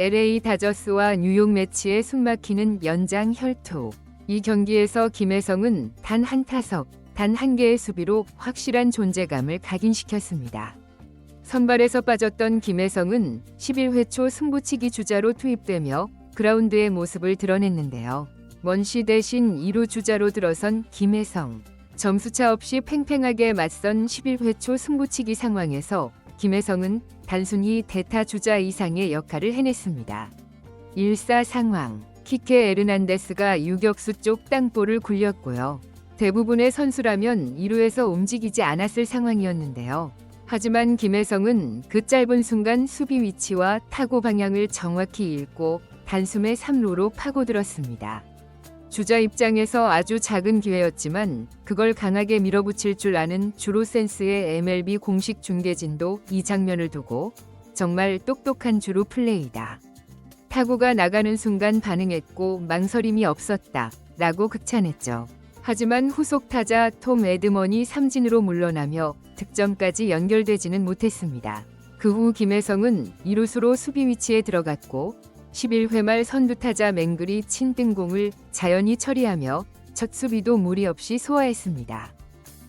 LA 다저스와 뉴욕 매치에 숨막히는 연장 혈투. 이 경기에서 김혜성은 단 한 타석, 단 한 개의 수비로 확실한 존재감을 각인시켰습니다. 선발에서 빠졌던 김혜성은 11회 초 승부치기 주자로 투입되며 그라운드의 모습을 드러냈는데요. 먼시 대신 2루 주자로 들어선 김혜성. 점수차 없이 팽팽하게 맞선 11회 초 승부치기 상황에서 김혜성은 단순히 대타 주자 이상의 역할을 해냈습니다. 1사 상황. 키케 에르난데스가 유격수 쪽 땅볼을 굴렸고요. 대부분의 선수라면 2루에서 움직이지 않았을 상황이었는데요. 하지만 김혜성은 그 짧은 순간 수비 위치와 타구 방향을 정확히 읽고 단숨에 3루로 파고들었습니다. 주자 입장에서 아주 작은 기회였지만 그걸 강하게 밀어붙일 줄 아는 주로 센스의 MLB 공식 중계진도 이 장면을 두고 정말 똑똑한 주루 플레이다. 타구가 나가는 순간 반응했고 망설임이 없었다 라고 극찬했죠. 하지만 후속 타자 톰 에드먼이 삼진으로 물러나며 득점까지 연결되지는 못했습니다. 그 후 김혜성은 2루수로 수비 위치에 들어갔고 11회 말 선두타자 맹글이 친 뜬공을 자연히 처리하며 첫 수비도 무리 없이 소화했습니다.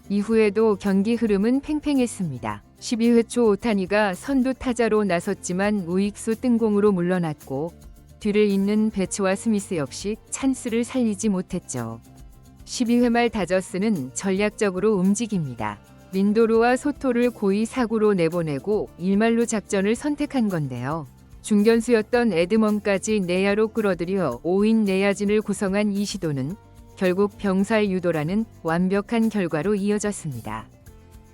이후에도 경기 흐름은 팽팽했습니다. 12회 초 오타니가 선두타자로 나섰지만 우익수 뜬공으로 물러났고 뒤를 잇는 배츠와 스미스 역시 찬스를 살리지 못했죠. 12회 말 다저스는 전략적으로 움직입니다. 린도르와 소토를 고의 사구로 내보내고 일말로 작전을 선택한 건데요. 중견수였던 에드먼까지 내야로 끌어들여 5인 내야진을 구성한 이 시도는 결국 병살 유도라는 완벽한 결과로 이어졌습니다.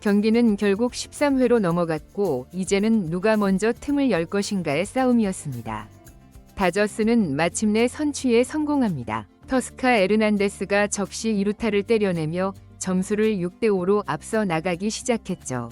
경기는 결국 13회로 넘어갔고 이제는 누가 먼저 틈을 열 것인가의 싸움이었습니다. 다저스는 마침내 선취에 성공합니다. 터스카 에르난데스가 적시 2루타를 때려내며 점수를 6대5로 앞서 나가기 시작했죠.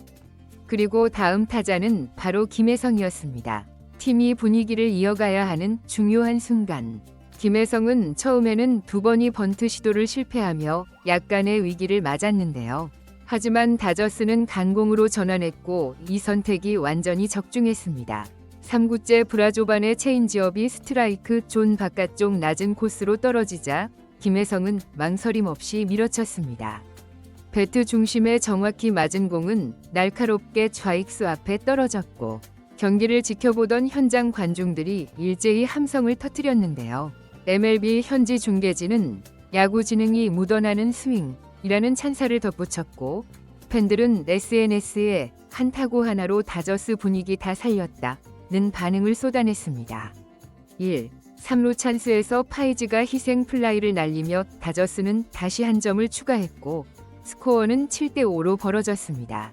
그리고 다음 타자는 바로 김혜성이었습니다. 팀이 분위기를 이어가야 하는 중요한 순간. 김혜성은 처음에는 2번이 번트 시도를 실패하며 약간의 위기를 맞았는데요. 하지만 다저스는 강공으로 전환했고 이 선택이 완전히 적중했습니다. 3구째 브라조반의 체인지업이 스트라이크 존 바깥쪽 낮은 코스로 떨어지자 김혜성은 망설임 없이 밀어쳤습니다. 배트 중심에 정확히 맞은 공은 날카롭게 좌익수 앞에 떨어졌고 경기를 지켜보던 현장 관중들이 일제히 함성을 터뜨렸는데요. MLB 현지 중계진은 야구 지능이 묻어나는 스윙이라는 찬사를 덧붙였고 팬들은 SNS에 한 타구 하나로 다저스 분위기 다 살렸다는 반응을 쏟아냈습니다. 1. 3루 찬스에서 파이즈가 희생 플라이를 날리며 다저스는 다시 한 점을 추가했고 스코어는 7대5로 벌어졌습니다.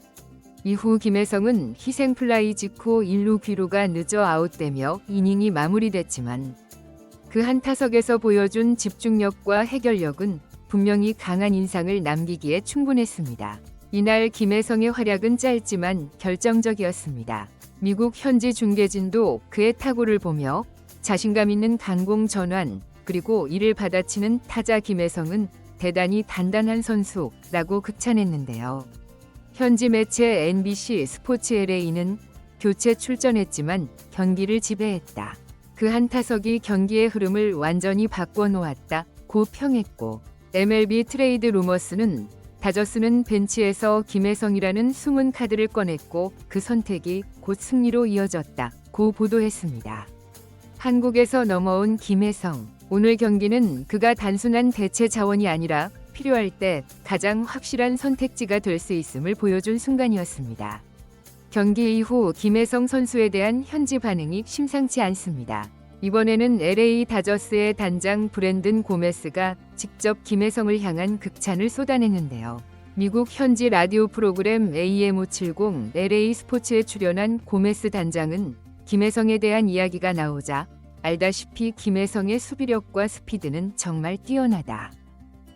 이후 김혜성은 희생 플라이 직후 1루 귀루가 늦어 아웃되며 이닝이 마무리됐지만 그 한 타석에서 보여준 집중력과 해결력은 분명히 강한 인상을 남기기에 충분했습니다. 이날 김혜성의 활약은 짧지만 결정적이었습니다. 미국 현지 중계진도 그의 타구를 보며 자신감 있는 강공 전환 그리고 이를 받아치는 타자 김혜성은 대단히 단단한 선수라고 극찬했는데요. 현지 매체 NBC 스포츠 LA는 교체 출전했지만 경기를 지배했다. 그 한 타석이 경기의 흐름을 완전히 바꿔놓았다고 평했고 MLB 트레이드 루머스는 다저스는 벤치에서 김혜성이라는 숨은 카드를 꺼냈고 그 선택이 곧 승리로 이어졌다고 보도했습니다. 한국에서 넘어온 김혜성. 오늘 경기는 그가 단순한 대체 자원이 아니라 필요할 때 가장 확실한 선택지가 될 수 있음을 보여준 순간이었습니다. 경기 이후 김혜성 선수에 대한 현지 반응이 심상치 않습니다. 이번에는 LA 다저스의 단장 브랜든 고메스가 직접 김혜성을 향한 극찬을 쏟아냈는데요. 미국 현지 라디오 프로그램 AM570 LA 스포츠에 출연한 고메스 단장은 김혜성에 대한 이야기가 나오자 알다시피 김혜성의 수비력과 스피드는 정말 뛰어나다.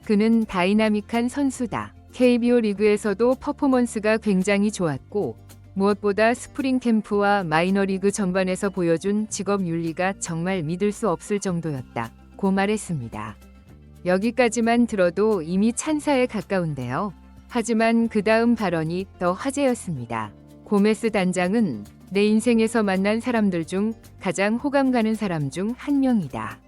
그는 다이나믹한 선수다. KBO 리그에서도 퍼포먼스가 굉장히 좋았고 무엇보다 스프링 캠프와 마이너리그 전반에서 보여준 직업 윤리가 정말 믿을 수 없을 정도였다고 말했습니다. 여기까지만 들어도 이미 찬사에 가까운데요. 하지만 그 다음 발언이 더 화제였습니다. 고메스 단장은 내 인생에서 만난 사람들 중 가장 호감 가는 사람 중 한 명이다.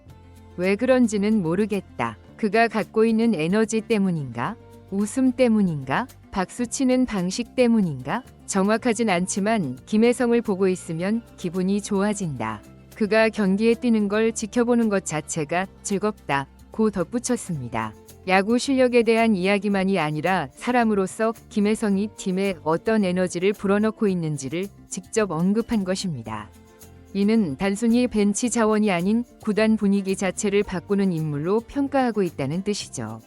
왜 그런지는 모르겠다. 그가 갖고 있는 에너지 때문인가? 웃음 때문인가? 박수치는 방식 때문인가? 정확하진 않지만 김혜성을 보고 있으면 기분이 좋아진다. 그가 경기에 뛰는 걸 지켜보는 것 자체가 즐겁다. 고 덧붙였습니다. 야구 실력에 대한 이야기만이 아니라 사람으로서 김혜성이 팀에 어떤 에너지를 불어넣고 있는지를 직접 언급한 것입니다. 이는 단순히 벤치 자원이 아닌 구단 분위기 자체를 바꾸는 인물로 평가하고 있다는 뜻이죠.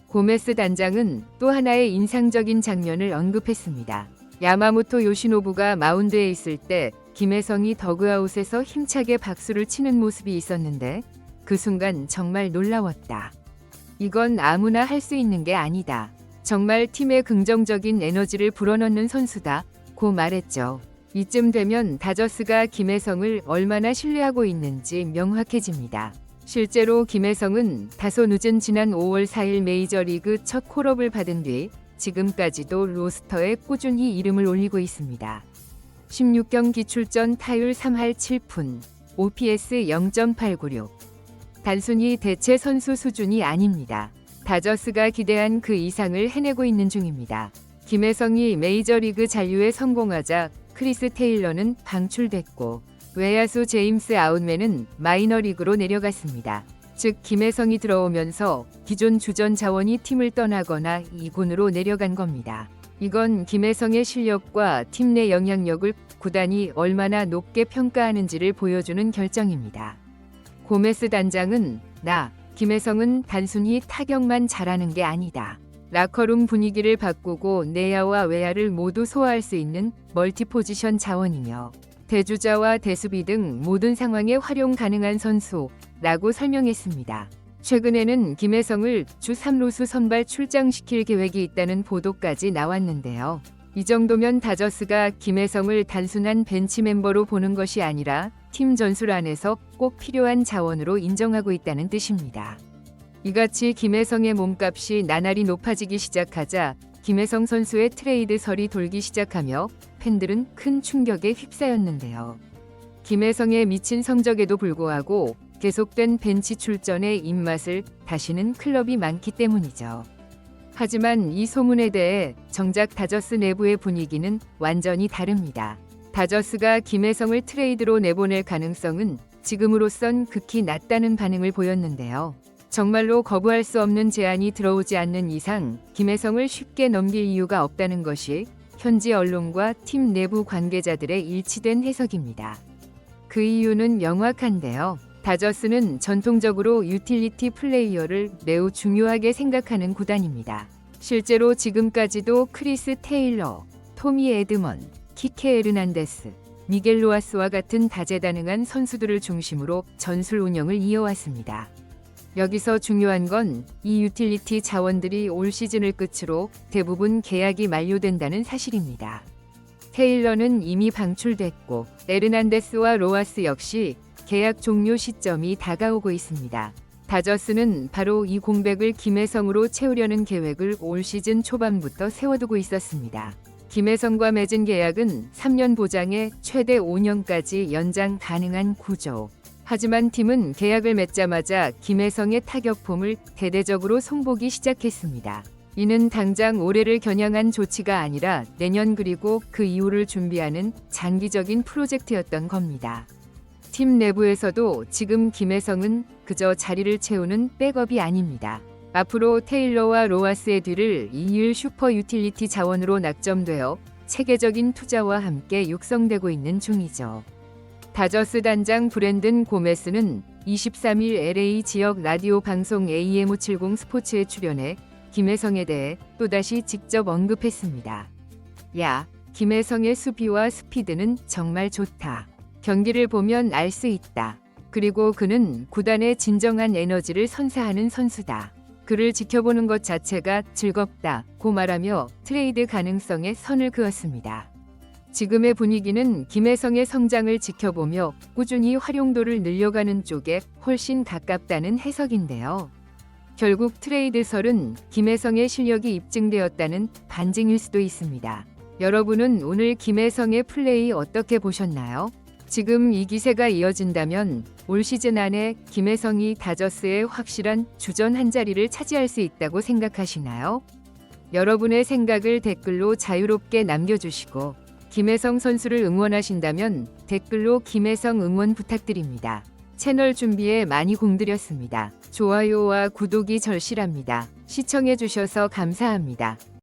고메스 단장은 또 하나의 인상적인 장면을 언급했습니다. 야마모토 요시노부가 마운드에 있을 때 김혜성이 더그아웃에서 힘차게 박수를 치는 모습이 있었는데 그 순간 정말 놀라웠다. 이건 아무나 할 수 있는 게 아니다. 정말 팀에 긍정적인 에너지를 불어넣는 선수다. 고 말했죠. 이쯤 되면 다저스가 김혜성을 얼마나 신뢰하고 있는지 명확해집니다. 실제로 김혜성은 다소 늦은 지난 5월 4일 메이저리그 첫 콜업을 받은 뒤 지금까지도 로스터에 꾸준히 이름을 올리고 있습니다. 16경기 출전 타율 3할 7푼, OPS 0.896. 단순히 대체 선수 수준이 아닙니다. 다저스가 기대한 그 이상을 해내고 있는 중입니다. 김혜성이 메이저리그 잔류에 성공하자 크리스 테일러는 방출됐고 외야수 제임스 아웃맨은 마이너리그로 내려갔습니다. 즉 김혜성이 들어오면서 기존 주전 자원이 팀을 떠나거나 2군으로 내려간 겁니다. 이건 김혜성의 실력과 팀 내 영향력을 구단이 얼마나 높게 평가하는지를 보여주는 결정입니다. 고메스 단장은 김혜성은 단순히 타격만 잘하는 게 아니다. 라커룸 분위기를 바꾸고 내야와 외야를 모두 소화할 수 있는 멀티포지션 자원이며 대주자와 대수비 등 모든 상황에 활용 가능한 선수라고 설명했습니다. 최근에는 김혜성을 주 3루수 선발 출장시킬 계획이 있다는 보도까지 나왔는데요. 이 정도면 다저스가 김혜성을 단순한 벤치 멤버로 보는 것이 아니라 팀 전술 안에서 꼭 필요한 자원으로 인정하고 있다는 뜻입니다. 이같이 김혜성의 몸값이 나날이 높아지기 시작하자 김혜성 선수의 트레이드설이 돌기 시작하며 팬들은 큰 충격에 휩싸였는데요. 김혜성의 미친 성적에도 불구하고 계속된 벤치 출전의 입맛을 다시는 클럽이 많기 때문이죠. 하지만 이 소문에 대해 정작 다저스 내부의 분위기는 완전히 다릅니다. 다저스가 김혜성을 트레이드로 내보낼 가능성은 지금으로선 극히 낮다는 반응을 보였는데요. 정말로 거부할 수 없는 제안이 들어오지 않는 이상 김혜성을 쉽게 넘길 이유가 없다는 것이 현지 언론과 팀 내부 관계자들의 일치된 해석입니다. 그 이유는 명확한데요. 다저스는 전통적으로 유틸리티 플레이어를 매우 중요하게 생각하는 구단입니다. 실제로 지금까지도 크리스 테일러, 토미 에드먼, 키케 에르난데스, 미겔 로하스와 같은 다재다능한 선수들을 중심으로 전술 운영을 이어왔습니다. 여기서 중요한 건 이 유틸리티 자원들이 올 시즌을 끝으로 대부분 계약이 만료된다는 사실입니다. 테일러는 이미 방출됐고 에르난데스와 로하스 역시 계약 종료 시점이 다가오고 있습니다. 다저스는 바로 이 공백을 김혜성으로 채우려는 계획을 올 시즌 초반부터 세워두고 있었습니다. 김혜성과 맺은 계약은 3년 보장에 최대 5년까지 연장 가능한 구조. 하지만 팀은 계약을 맺자마자 김혜성의 타격폼을 대대적으로 손보기 시작했습니다. 이는 당장 올해를 겨냥한 조치가 아니라 내년 그리고 그 이후를 준비하는 장기적인 프로젝트였던 겁니다. 팀 내부에서도 지금 김혜성은 그저 자리를 채우는 백업이 아닙니다. 앞으로 테일러와 로하스의 뒤를 이을 슈퍼 유틸리티 자원으로 낙점되어 체계적인 투자와 함께 육성되고 있는 중이죠. 다저스 단장 브랜든 고메스는 23일 LA 지역 라디오 방송 AM570 스포츠에 출연해 김혜성에 대해 또다시 직접 언급했습니다. 김혜성의 수비와 스피드는 정말 좋다. 경기를 보면 알 수 있다. 그리고 그는 구단의 진정한 에너지를 선사하는 선수다. 그를 지켜보는 것 자체가 즐겁다. 고 말하며 트레이드 가능성에 선을 그었습니다. 지금의 분위기는 김혜성의 성장을 지켜보며 꾸준히 활용도를 늘려가는 쪽에 훨씬 가깝다는 해석인데요. 결국 트레이드설은 김혜성의 실력이 입증되었다는 반증일 수도 있습니다. 여러분은 오늘 김혜성의 플레이 어떻게 보셨나요? 지금 이 기세가 이어진다면 올 시즌 안에 김혜성이 다저스의 확실한 주전 한 자리를 차지할 수 있다고 생각하시나요? 여러분의 생각을 댓글로 자유롭게 남겨주시고 김혜성 선수를 응원하신다면 댓글로 김혜성 응원 부탁드립니다. 채널 준비에 많이 공들였습니다. 좋아요와 구독이 절실합니다. 시청해주셔서 감사합니다.